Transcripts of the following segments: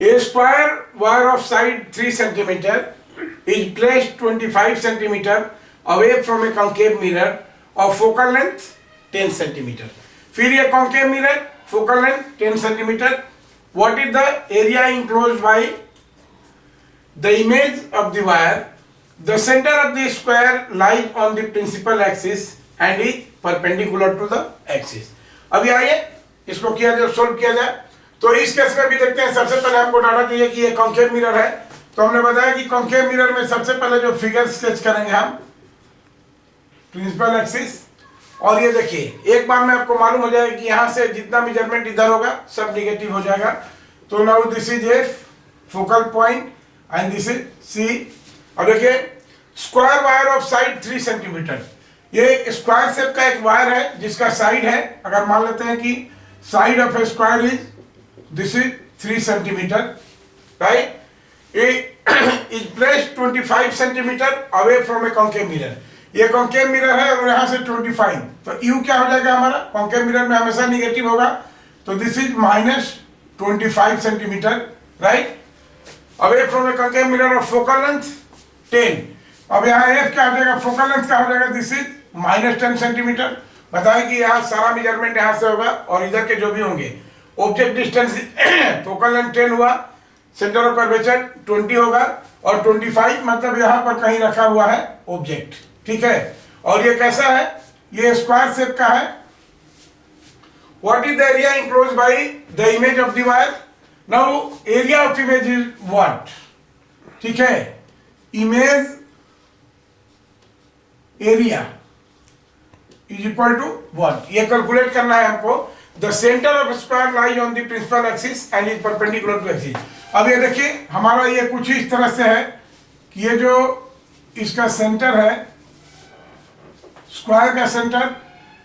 A square wire of side 3 cm is placed 25 cm away from a concave mirror of focal length 10 cm. फिर ये concave mirror focal length 10 cm. What is the area enclosed by the image of the wire? The center of the square lies on the principal axis and is perpendicular to the axis. अभी आइए इसको किया जाए, solve किया जाए. तो इस case में भी देखते हैं. सबसे पहले हमको डाटा चाहिए कि ये कॉन्केव मिरर है. तो हमने बताया कि कॉन्केव मिरर में सबसे पहले जो फिगर स्केच करेंगे हम प्रिंसिपल एक्सिस. और ये देखिए एक बार में आपको मालूम हो जाएगा कि यहाँ से जितना मेजरमेंट इधर होगा सब निगेटिव हो जाएगा. तो now this is F focal point and this is C. अब देखिए square wire of side 3 centimetre. ये स्क्वायर शेप का एक वायर है जिसका साइड है, अगर मान लेते हैं कि side of A square is this is 3 centimetre, right. Is placed 25 centimetre away from a concave mirror. ये कॉन्केव मिरर है और यहाँ से 25. तो यू क्या हो जाएगा हमारा, कॉन्केव मिरर में हमेशा निगेटिव होगा. तो this is -25 centimetre, right, away from a concave mirror of focal length 10. अब यहाँ एफ क्या हो जाएगा, फोकल लेंथ क्या हो जाएगा, दिस इज -10 सेंटीमीटर. बताएं कि यहाँ सारा मेजरमेंट यहाँ से होगा और इधर के जो भी होंगे. ऑब्जेक्ट डिस्टेंस फोकल लेंथ 10 हुआ, सेंटर ऑफ कर्वेचर 20 होगा और 25 मतलब यहाँ पर कहीं रखा हुआ है ऑब्जेक्ट, ठीक है. और ये कैसा है, ये स्क्वायर शेप का है. What is the area enclose by the image of the wire. Now area of image is what, ठीक है. Image area is equal to 1. ये कैलकुलेट करना है हमको. The centre of square lies on the principal axis and is perpendicular to axis. अब ये देखिए हमारा ये कुछ इस तरह से है कि ये जो इसका सेंटर है, स्क्वायर का सेंटर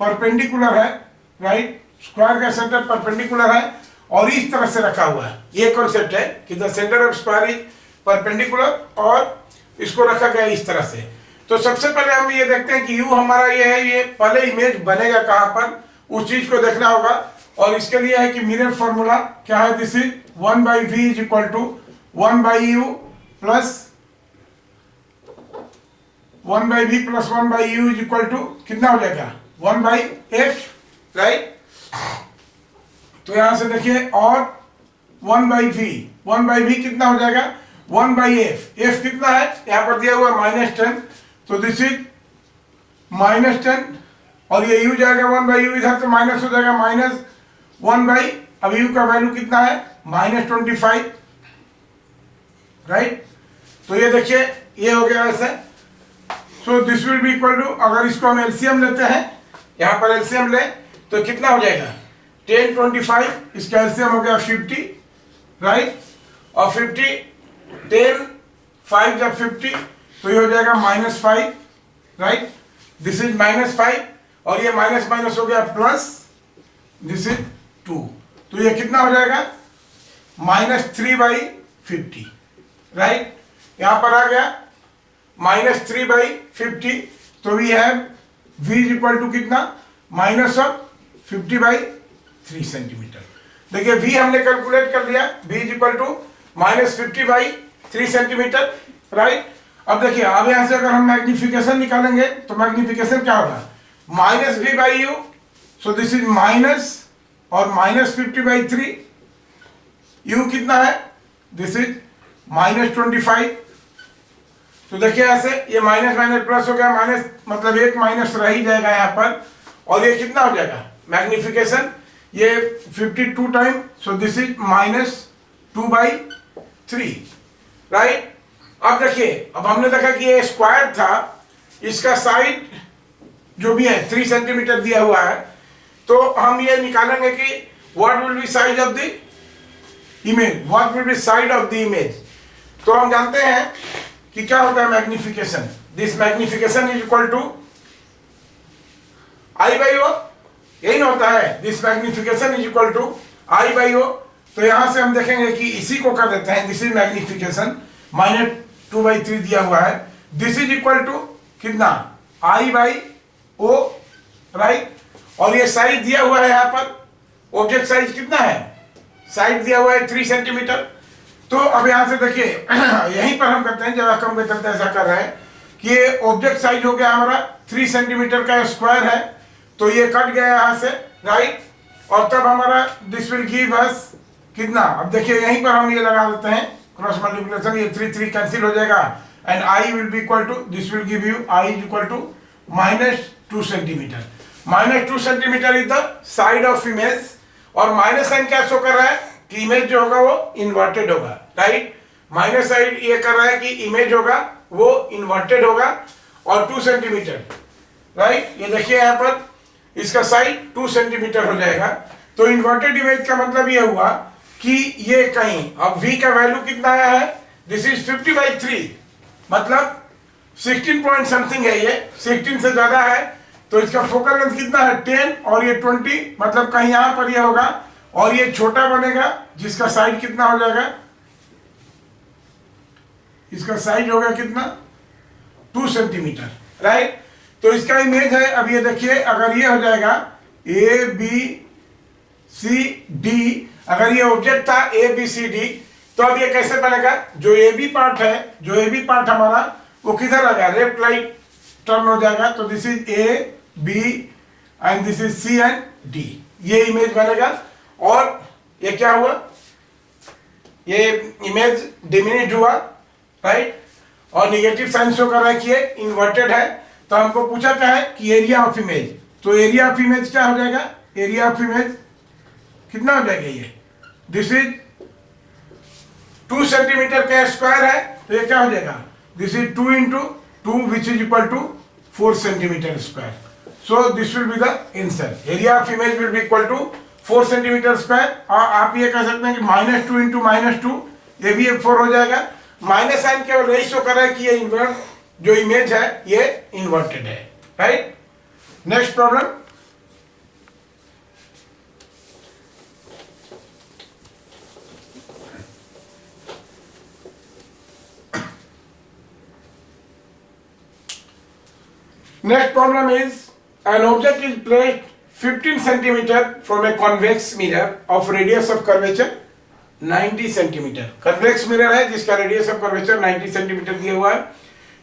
परपेंडिकुलर है, राइट. स्क्वायर का सेंटर परपेंडिकुलर है और इस तरह से रखा हुआ है. ये कॉन्सेप्ट है कि the centre of square is perpendicular और इसको रखा गया इस तरह से. तो सबसे पहले हम ये देखते हैं कि यू हमारा ये है, ये पहले इमेज बनेगा कहां पर, उस चीज को देखना होगा. और इसके लिए है कि मिरर फॉर्मूला क्या है, this is 1/v is equal to 1/u plus 1/v plus 1/u is equal to कितना हो जाएगा 1/f, राइट. तो यहां से देखिए और 1/v कितना हो जाएगा 1/f. f कितना है यहां पर दिया हुआ -10. तो दिस इज -10 और ये u जाएगा 1/u, इधर तो माइनस हो जाएगा -1/, अब u का वैल्यू कितना है -25, राइट. तो ये देखिए ये हो गया ऐसे. So this will be equal to, अगर इसको हम एलसीएम लेते हैं, यहाँ पर एलसीएम ले तो कितना हो जाएगा 10 25, इसका एलसीएम हो गया 50, राइट. और 50 10 5 जब 50 तो ये हो जाएगा -5, राइट. दिस इज -5 और ये माइनस माइनस हो गया प्लस, दिस इज 2. तो ये कितना हो जाएगा -3/50, राइट. यहां पर आ गया -3/50. तो we have v is equal to कितना -50/3 सेंटीमीटर. देखिए v हमने कैलकुलेट कर लिया, v is equal to -50/3 centimetre, right. अब देखिए अब यहां से अगर हम मैग्निफिकेशन निकालेंगे तो मैग्निफिकेशन क्या होगा -v/u. So this is minus और -50/3. u कितना है, दिस इज -25. तो देखिए ऐसे ये माइनस माइनस प्लस हो गया, माइनस मतलब एक माइनस रह ही जाएगा यहाँ पर. और ये कितना हो जाएगा मैग्निफिकेशन, ये 52 time. So this is -2/3, right. अब देखिए अब हमने देखा कि ये स्क्वायर था, इसका साइड जो भी है 3 सेंटीमीटर दिया हुआ है. तो हम ये निकालेंगे कि what will be size of the image, what will be side of the image. तो हम जानते हैं कि क्या होता है magnification. This magnification is equal to I/O, यही ना होता है. This magnification is equal to I/O. तो यहां से हम देखेंगे कि इसी को कर देते हैं, दिस इज मैग्निफिकेशन -2/3 दिया हुआ है. दिस इज इक्वल टू कितना I/O, राइट. और ये साइज दिया हुआ है यहाँ पर, ऑब्जेक्ट साइज कितना है, साइड दिया हुआ है 3 सेंटीमीटर. तो अब यहाँ से देखिए यहीं पर हम करते हैं, जब हम चलते ऐसा कर रहे हैं कि ये ऑब्जेक्ट साइज हो गया हमारा 3 सेंटीमीटर का स्क्वायर है, तो ये कट गया यहाँ से, राइट। और तब हमारा दिस विल गिव अस कितना, अब देखिए यहीं पर हम ये लगा देते हैं क्रॉस मल्टीप्लिकेशन, ये 3 कैंसिल हो जाएगा and I will be equal to, this will give you I is equal to -2 centimetre. -2 centimetre is the side of image, और माइनस साइन क्या शो कर रहा है कि इमेज जो होगा वो इन्वर्टेड होगा, राइट। माइनस साइड ये कर रहा है कि इमेज होगा वो इन्वर्टेड होगा, और 2 सेंटीमीटर, राइट। ये देखिए यहाँ पर इसका साइड 2 सेंटीमीटर हो जाएगा। तो इन्वर्टेड इमेज का मतलब ये हुआ कि ये कहीं, अब v का वैल्यू कितना आया है, दिस इज 50/3, मतलब 16 पॉइंट समथिंग है, ये 16 से ज्यादा है। तो इसका फोकल लेंथ कितना है 10, और ये 20, मतलब कहीं यहां पर ये होगा, और ये छोटा बनेगा जिसका साइड कितना हो जाएगा, इसका साइड होगा कितना 2 सेंटीमीटर, राइट। तो इसका इमेज है, अब ये देखिए अगर ये हो जाएगा ABCD, अगर ये ऑब्जेक्ट था ABCD, तो अब ये कैसे बनेगा, जो AB पार्ट है, जो AB पार्ट हमारा वो किधर आ गया, लेफ्ट राइट टर्न हो जाएगा। तो this is AB and this is C and D, ये इमेज बनेगा। और ये क्या हुआ, ये इमेज डिमिनिश हुआ, राइट। और निगेटिव साइन शो कर रहा है कि ये इन्वर्टेड है। तो हमको पूछा क्या है कि एरिया ऑफ इमेज, तो एरिया ऑफ इमेज क्या हो जाएगा, एरिया ऑफ इमेज कितना हो जाएगा, ये दिस इज 2 सेंटीमीटर का स्क्वायर है, तो ये क्या हो जाएगा, this is 2 × 2 which is equal to 4 centimetre square. So this will be the answer, area of image will be equal to 4 centimetre square. और आप ये कह सकते हैं कि -2 × -2, ये भी 4 हो जाएगा। माइनस साइन केवल यही शो कर रहा है कि ये इन्वर्ट जो इमेज है ये इन्वर्टेड है, right. Next problem, next problem is an object is placed 15 centimeter from a convex mirror of radius of curvature 90 centimeter। convex mirror है जिसका radius of curvature 90 centimeter दिया हुआ है।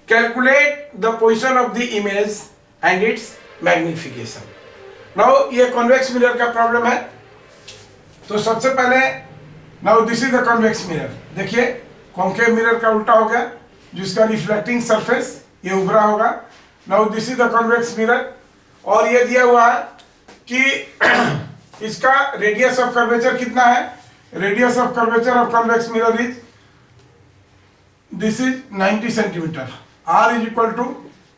calculate the position of the image and its magnification। now ये convex mirror का problem है। तो सबसे पहले now this is the convex mirror, देखिए concave mirror का उल्टा हो गया, जिसका reflecting surface ये उभरा होगा। Now this is the convex mirror, और ये दिया हुआ है कि इसका रेडियस ऑफ कर्वेचर कितना है, radius of curvature of convex mirror is this is 90 centimetre, r is equal to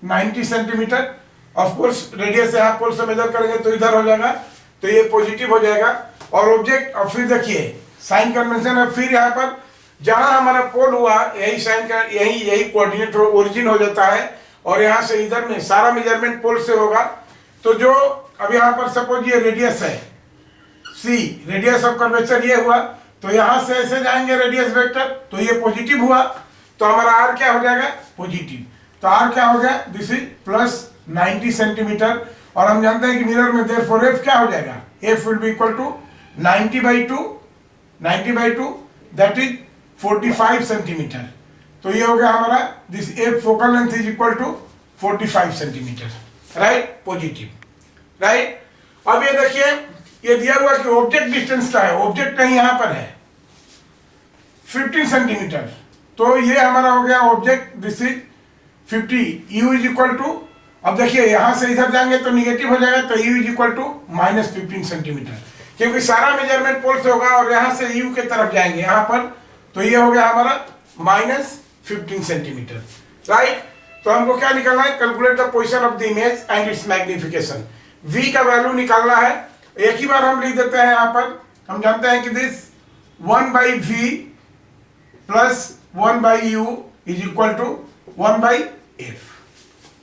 90 centimetre. Of course radius यहाँ पोल से मेजर करेंगे तो इधर हो जाएगा, तो ये पॉजिटिव हो जाएगा। और ऑब्जेक्ट, और फिर देखिए साइन कन्वेंशन है, फिर यहाँ पर जहां हमारा पोल हुआ यही साइन का यही कोऑर्डिनेट ओरिजिन हो जाता है, और यहाँ से इधर में सारा मेजरमेंट पोल से होगा। तो जो अब यहाँ पर सपोज ये रेडियस है C, रेडियस ऑफ कर्वेचर ये हुआ, तो यहाँ से ऐसे जाएंगे रेडियस वेक्टर, तो ये पॉजिटिव हुआ, तो हमारा R क्या हो जाएगा, पॉजिटिव। तो R क्या हो गया, दिस इज +90 सेंटीमीटर। और हम जानते हैं कि मिरर में देयरफॉर F क्या हो जाएगा, F will be equal to 90/2 that is 45 centimetre. तो ये हो गया हमारा this F focal length is equal to 45 centimetre, right, positive, right. अब ये देखिए ये दिया हुआ कि ऑब्जेक्ट डिस्टेंस क्या है, ऑब्जेक्ट कहीं यहां पर है 15 सेंटीमीटर, तो ये हमारा हो गया object, this is 50, u is equal to, अब देखिए यहां से इधर जाएंगे तो निगेटिव हो जाएगा, तो u is equal to -15 centimetre, क्योंकि सारा मेजरमेंट पोल से होगा और यहां से u के तरफ जाएंगे यहां पर, तो ये हो गया हमारा -15 सेंटीमीटर, राइट। तो हमको क्या निकालना है, calculate the position of the image and it's magnification. v का वैल्यू निकालना है, एक ही बार हम लिख देते हैं यहाँ पर, हम जानते हैं कि this 1/v plus 1/u is equal to 1/f,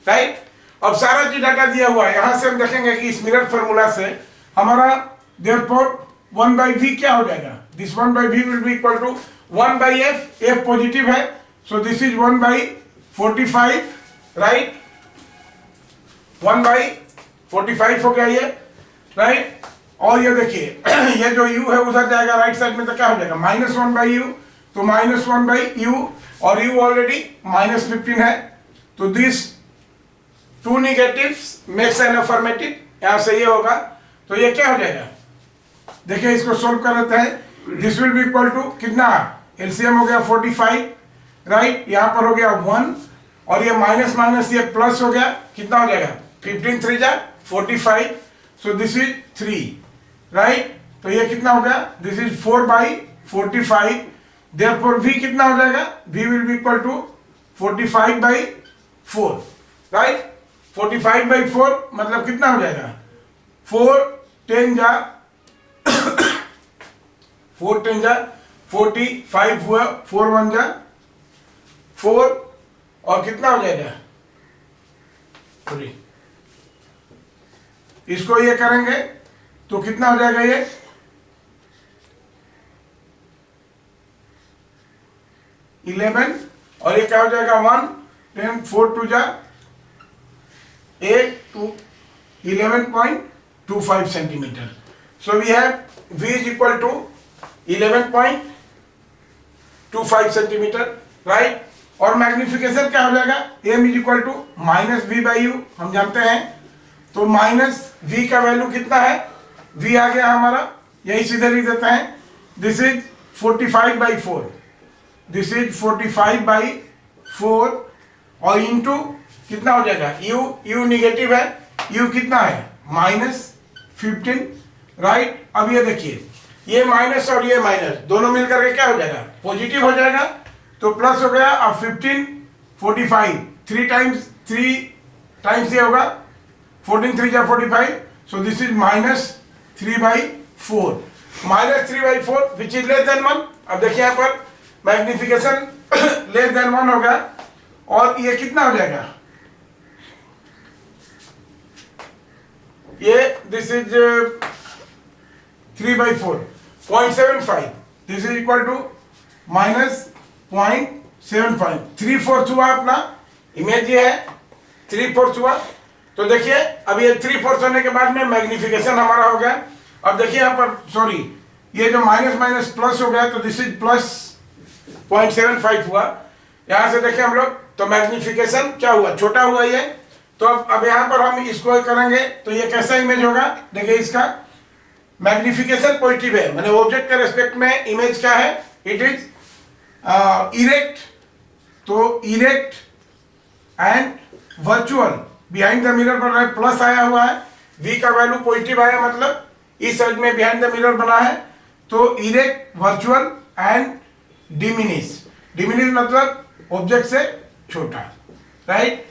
right. अब सारा चीज डाटा दिया हुआ है, यहां से हम देखेंगे कि इस मिरर फॉर्मूला से हमारा देयरफॉर 1/v क्या हो जाएगा, this 1/v will be equal to 1/f, f positive है, सो दिस इज 1/45, राइट, 1/45 हो गया ये, राइट। और ये देखिए ये जो u है उधर जाएगा राइट साइड में, तो क्या हो जाएगा -1/u, तो -1/u, और u ऑलरेडी -15 है, तो this two negatives makes an affirmative, यहां से ये होगा, तो ये क्या हो जाएगा, देखिए इसको सोल्व कर लेते हैं। This will be equal to कितना, एलसीएम हो गया 45, राइट, यहाँ पर हो गया 1, और ये माइनस माइनस ये प्लस हो गया, कितना हो जाएगा 15 3 जा 45, सो दिस इज 3, राइट, तो ये कितना हो गया, दिस इज 4/45, देयरफॉर v कितना हो जाएगा, v will be equal to 45/4, right, 45/4 मतलब कितना हो जाएगा, 4 10 जा 4 10 जा 45 हुआ, 4 1 जा 4, और कितना हो जाएगा 3, इसको ये करेंगे तो कितना हो जाएगा, ये 11, और ये क्या हो जाएगा 1 10 4 2 जा 8 to 11.25 centimetre. So we have v is equal to 11.25 centimetre, right, और मैग्निफिकेशन क्या हो जाएगा, m is equal to -v/u, हम जानते हैं, तो -v का वैल्यू कितना है, v आ गया हमारा, यही सीधे लिख देते हैं, दिस इज 45/4, दिस इज 45/4, और इंटू कितना हो जाएगा, u निगेटिव है, u कितना है -15, राइट। अब ये देखिए, ये माइनस और ये माइनस दोनों मिलकर के क्या हो जाएगा, पॉजिटिव हो जाएगा, तो प्लस हो गया, अब 15 45 3 टाइम्स ये होगा, 14 3 जा 45, so this is -3/4, -3/4 which is less than 1। अब देखिए यहाँ पर मैग्निफिकेशन लेस देन 1 होगा, और ये कितना हो जाएगा, ये this is 3/4 0.75, this is equal to -0.75, 3/4 हुआ अपना इमेज, ये है 3/4 हुआ। तो देखिए अब ये 3/4 होने के बाद में मैग्निफिकेशन हमारा हो गया। अब देखिए यहाँ पर सॉरी, ये जो माइनस माइनस प्लस हो गया, तो दिस इज +0.75 हुआ। यहाँ से देखिए हम लोग, तो मैग्निफिकेशन क्या हुआ, छोटा हुआ ये। तो अब यहाँ पर हम इसको करेंगे तो ये कैसा इमेज होगा, देखिए इसका मैग्निफिकेशन पॉजिटिव है, मैंने ऑब्जेक्ट के रेस्पेक्ट में इमेज क्या है, इट इज इरेक्ट, तो erect and virtual, behind the mirror पर प्लस आया हुआ है, v का वैल्यू पॉजिटिव आया, मतलब इस साइड में बिहाइंड द मिरर बना है, तो erect virtual and diminish, diminish मतलब ऑब्जेक्ट से छोटा, राइट।